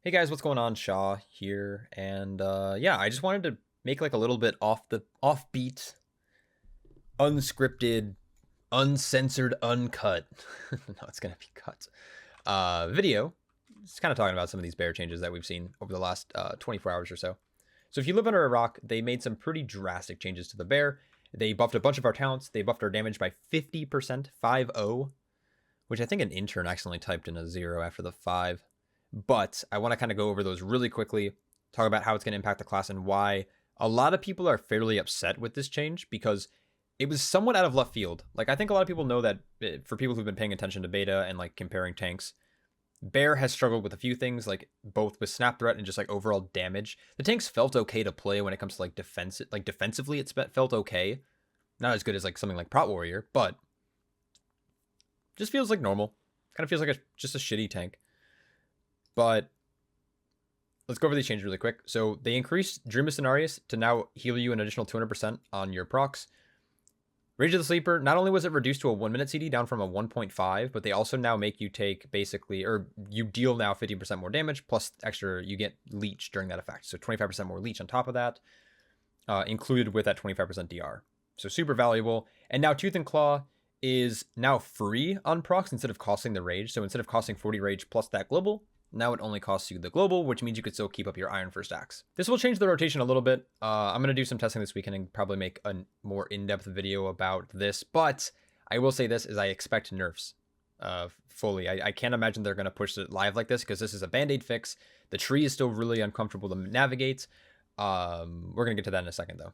Hey guys, what's going on? Shaw here, and yeah, I just wanted to make like a little bit offbeat, unscripted, uncensored, uncut. No, it's gonna be cut. Video. It's kind of talking about some of these bear changes that we've seen over the last 24 hours or so. So if you live under a rock, they made some pretty drastic changes to the bear. They buffed a bunch of our talents. They buffed our damage by 50%, 5-0, which I think an intern accidentally typed in a 0 after the 5. But I want to kind of go over those really quickly, talk about how it's going to impact the class and why a lot of people are fairly upset with this change because it was somewhat out of left field. Like, I think a lot of people know that for people who've been paying attention to beta and like comparing tanks, Bear has struggled with a few things, like both with snap threat and just like overall damage. The tanks felt okay to play when it comes to like defense, like defensively, it's felt okay. Not as good as like something like Prot Warrior, but just feels like normal. Kind of feels like just a shitty tank. But let's go over these changes really quick. So they increased Dream of Cenarius to now heal you an additional 200% on your procs. Rage of the Sleeper, not only was it reduced to a 1 minute CD down from a 1.5, but they also now make you take basically, or you deal now 15% more damage, plus extra, you get leech during that effect. So 25% more leech on top of that, included with that 25% DR. So super valuable. And now Tooth and Claw is now free on procs instead of costing the rage. So instead of costing 40 rage plus that global, now it only costs you the global, which means you could still keep up your iron for stacks. This will change the rotation a little bit. I'm going to do some testing this weekend and probably make a more in-depth video about this. But I will say this is I expect nerfs fully. I can't imagine they're going to push it live like this because this is a band-aid fix. The tree is still really uncomfortable to navigate. We're going to get to that in a second, though.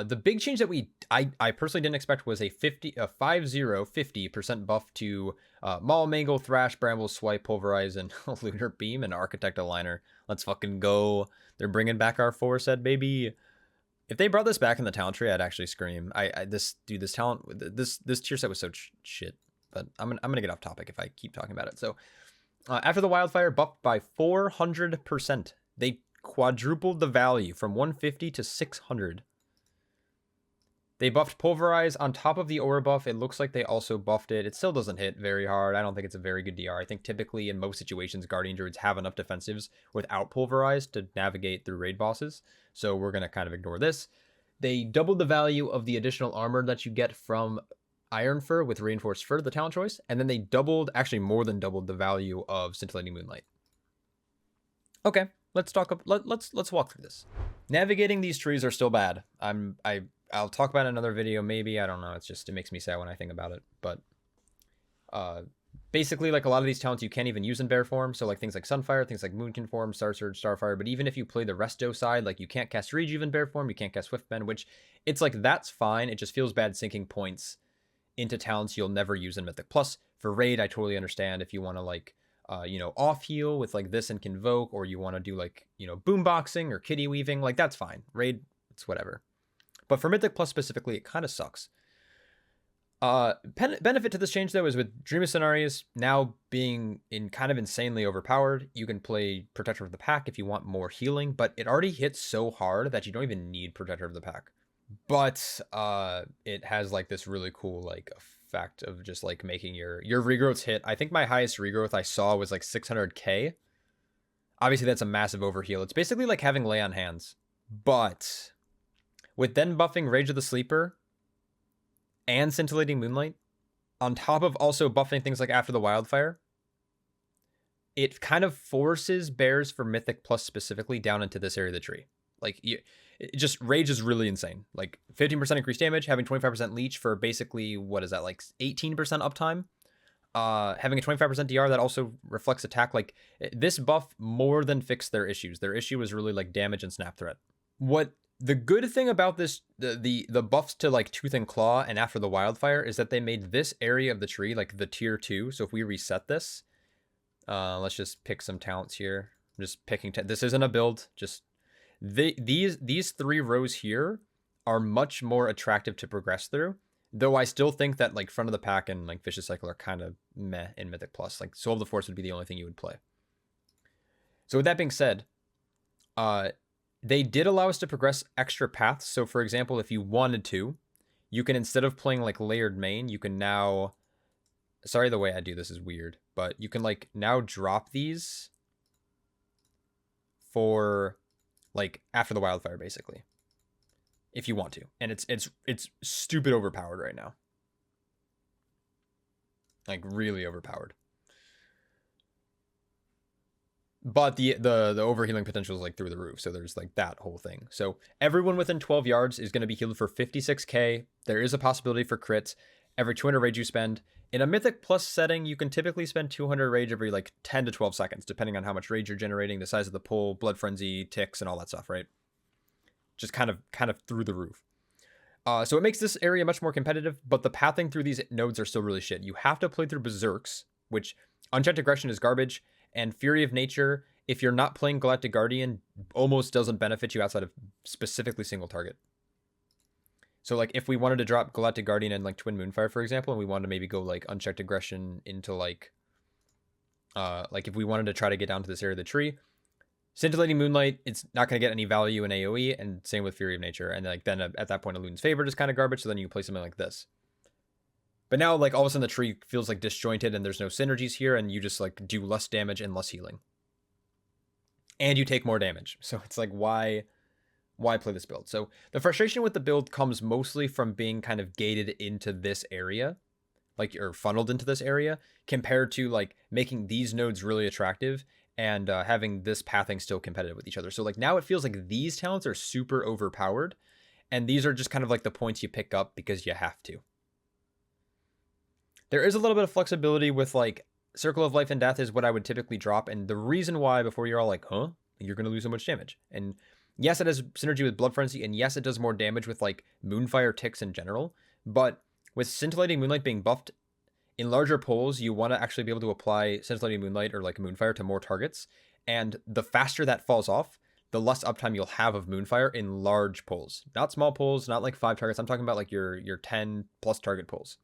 The big change that I personally didn't expect was a 50% buff to Maul, Mangle, Thrash, Bramble, Swipe, Pulverize, and Lunar Beam and Architect Aligner. Let's fucking go. They're bringing back our foreset, baby. If they brought this back in the talent tree, I'd actually scream. This tier set was so shit. But I'm gonna get off topic if I keep talking about it. So after the Wildfire, buffed by 400%. They quadrupled the value from 150 to 600. They buffed Pulverize on top of the Aura buff. It looks like they also buffed it. It still doesn't hit very hard. I don't think it's a very good DR. I think typically in most situations, Guardian Druids have enough defensives without Pulverize to navigate through raid bosses. So we're going to kind of ignore this. They doubled the value of the additional armor that you get from Iron Fur with Reinforced Fur, the talent choice. And then they doubled, actually more than doubled the value of Scintillating Moonlight. Okay, let's let's walk through this. Navigating these trees are still bad. I'll talk about it in another video, maybe. I don't know. It makes me sad when I think about it. But basically, like a lot of these talents you can't even use in bear form. So like things like Sunfire, things like Moonkin form, Star Surge, Starfire. But even if you play the Resto side, like you can't cast Rejuve in bear form, you can't cast Swiftbend, which it's like that's fine. It just feels bad sinking points into talents you'll never use in Mythic. Plus, for raid, I totally understand if you want to like off heal with like this and Convoke, or you want to do like, boomboxing or kitty weaving, like that's fine. Raid, it's whatever. But for Mythic Plus specifically, it kind of sucks. Benefit to this change, though, is with Dream of Cenarius now being kind of insanely overpowered, you can play Protector of the Pack if you want more healing, but it already hits so hard that you don't even need Protector of the Pack. But it has like this really cool like effect of just like making your regrowths hit. I think my highest regrowth I saw was like 600k. Obviously, that's a massive overheal. It's basically like having Lay on Hands, but with then buffing Rage of the Sleeper and Scintillating Moonlight, on top of also buffing things like After the Wildfire, it kind of forces bears for Mythic Plus specifically down into this area of the tree. Like, just Rage is really insane. Like, 15% increased damage, having 25% leech for basically, what is that, like 18% uptime? Having a 25% DR that also reflects attack. Like, this buff more than fixed their issues. Their issue was really like damage and snap threat. The good thing about this, the buffs to like Tooth and Claw and After the Wildfire, is that they made this area of the tree like the tier 2. So if we reset this, let's just pick some talents here. I'm just picking. This isn't a build. Just these 3 rows here are much more attractive to progress through. Though I still think that like Front of the Pack and like Vicious Cycle are kind of meh in Mythic Plus. Like Soul of the Force would be the only thing you would play. So with that being said, they did allow us to progress extra paths. So for example, if you wanted to, you can, instead of playing like layered main, you can now, sorry, the way I do this is weird, but you can like now drop these for like after the wildfire, basically, if you want to. And it's stupid overpowered right now. Like really overpowered. But the overhealing potential is like through the roof. So there's like that whole thing. So everyone within 12 yards is going to be healed for 56k. There is a possibility for crits every 200 rage you spend. In a Mythic Plus setting, you can typically spend 200 rage every like 10 to 12 seconds, depending on how much rage you're generating, the size of the pull, Blood Frenzy, ticks, and all that stuff, right? Just kind of through the roof. So it makes this area much more competitive, but the pathing through these nodes are still really shit. You have to play through Berserks, which Unchecked Aggression is garbage, and Fury of Nature, if you're not playing Galactic Guardian, almost doesn't benefit you outside of specifically single target. So like if we wanted to drop Galactic Guardian and like Twin Moonfire, for example, and we wanted to maybe go like Unchecked Aggression into like if we wanted to try to get down to this area of the tree, Scintillating Moonlight, it's not going to get any value in AoE, and same with Fury of Nature. And like then at that point, Elune's Favorite is kind of garbage, so then you play something like this. But now like all of a sudden the tree feels like disjointed and there's no synergies here, and you just like do less damage and less healing. And you take more damage. So it's like, why play this build? So the frustration with the build comes mostly from being kind of gated into this area, like or funneled into this area, compared to like making these nodes really attractive and having this pathing still competitive with each other. So like now it feels like these talents are super overpowered, and these are just kind of like the points you pick up because you have to. There is a little bit of flexibility with like Circle of Life and Death is what I would typically drop. And the reason why, before you're all like, huh, you're going to lose so much damage. And yes, it has synergy with Blood Frenzy. And yes, it does more damage with like Moonfire ticks in general. But with Scintillating Moonlight being buffed, in larger pulls, you want to actually be able to apply Scintillating Moonlight or like Moonfire to more targets. And the faster that falls off, the less uptime you'll have of Moonfire in large pulls. Not small pulls, not like 5 targets. I'm talking about like your 10 plus target pulls.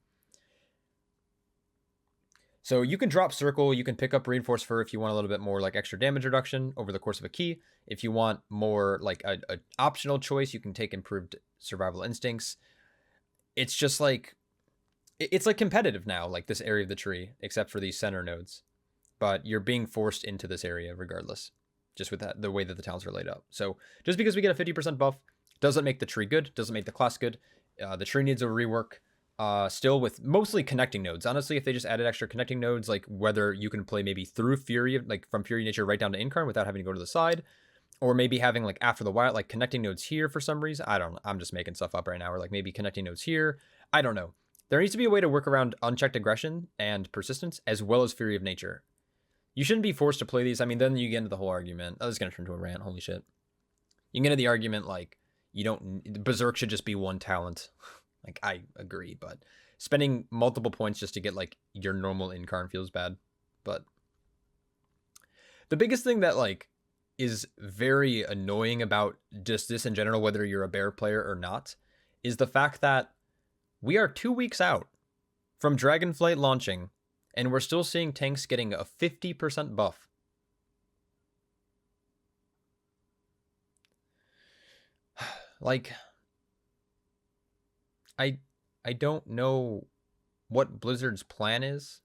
So you can drop Circle, you can pick up Reinforced Fur if you want a little bit more like extra damage reduction over the course of a key. If you want more like a optional choice, you can take Improved Survival Instincts. It's just like, it's like competitive now, like this area of the tree, except for these center nodes. But you're being forced into this area regardless, just with that, the way that the talents are laid out. So just because we get a 50% buff doesn't make the tree good, doesn't make the class good. The tree needs a rework. Still with mostly connecting nodes. Honestly, if they just added extra connecting nodes, like whether you can play maybe through Fury, like from Fury Nature right down to Incarn without having to go to the side, or maybe having like after the wild, like connecting nodes here for some reason. I don't know. I'm just making stuff up right now. Or like maybe connecting nodes here. I don't know. There needs to be a way to work around Unchecked Aggression and Persistence as well as Fury of Nature. You shouldn't be forced to play these. I mean, then you get into the whole argument. Oh, this is going to turn into a rant. Holy shit. You can get into the argument like you don't, Berserk should just be one talent. Like, I agree, but spending multiple points just to get, like, your normal Incarn feels bad. But the biggest thing that, like, is very annoying about just this in general, whether you're a bear player or not, is the fact that we are 2 weeks out from Dragonflight launching, and we're still seeing tanks getting a 50% buff. Like, I don't know what Blizzard's plan is.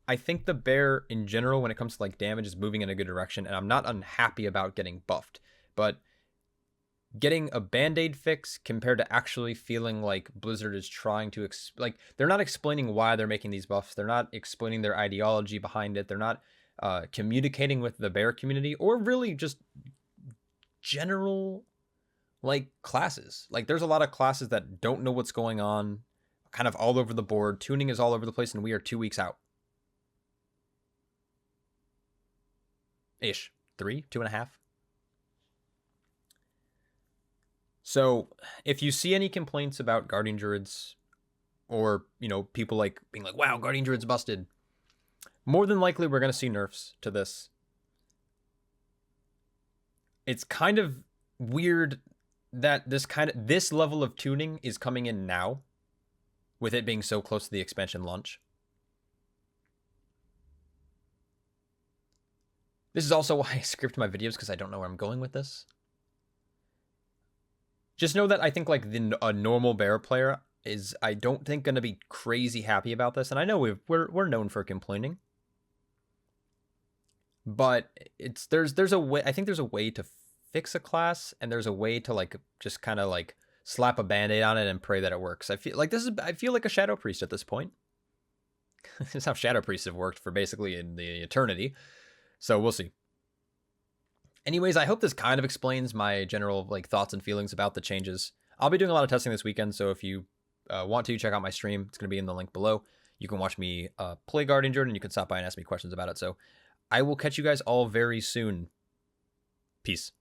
I think the bear in general, when it comes to like damage, is moving in a good direction, and I'm not unhappy about getting buffed. But getting a band-aid fix compared to actually feeling like Blizzard is trying to like they're not explaining why they're making these buffs. They're not explaining their ideology behind it. They're not communicating with the bear community or really just general like classes. Like there's a lot of classes that don't know what's going on, kind of all over the board. Tuning is all over the place, and we are 2 weeks out. Ish. 3, 2.5. So if you see any complaints about Guardian Druids, or, you know, people like being like, wow, Guardian Druid's busted, more than likely we're going to see nerfs to this. It's kind of weird that this level of tuning is coming in now, with it being so close to the expansion launch. This is also why I script my videos, because I don't know where I'm going with this. Just know that I think like a normal bear player is, I don't think, going to be crazy happy about this. And I know we're known for complaining. but there's a way. I think there's a way to fix a class, and there's a way to like just kind of like slap a band-aid on it and pray that it works. I feel like a Shadow Priest at this point. This is how Shadow Priests have worked for basically in the eternity. So we'll see. Anyways, I hope this kind of explains my general like thoughts and feelings about the changes. I'll be doing a lot of testing this weekend, so if you want to check out my stream, it's going to be in the link below. You can watch me play Guardian Jordan. You can stop by and ask me questions about it. So I will catch you guys all very soon. Peace.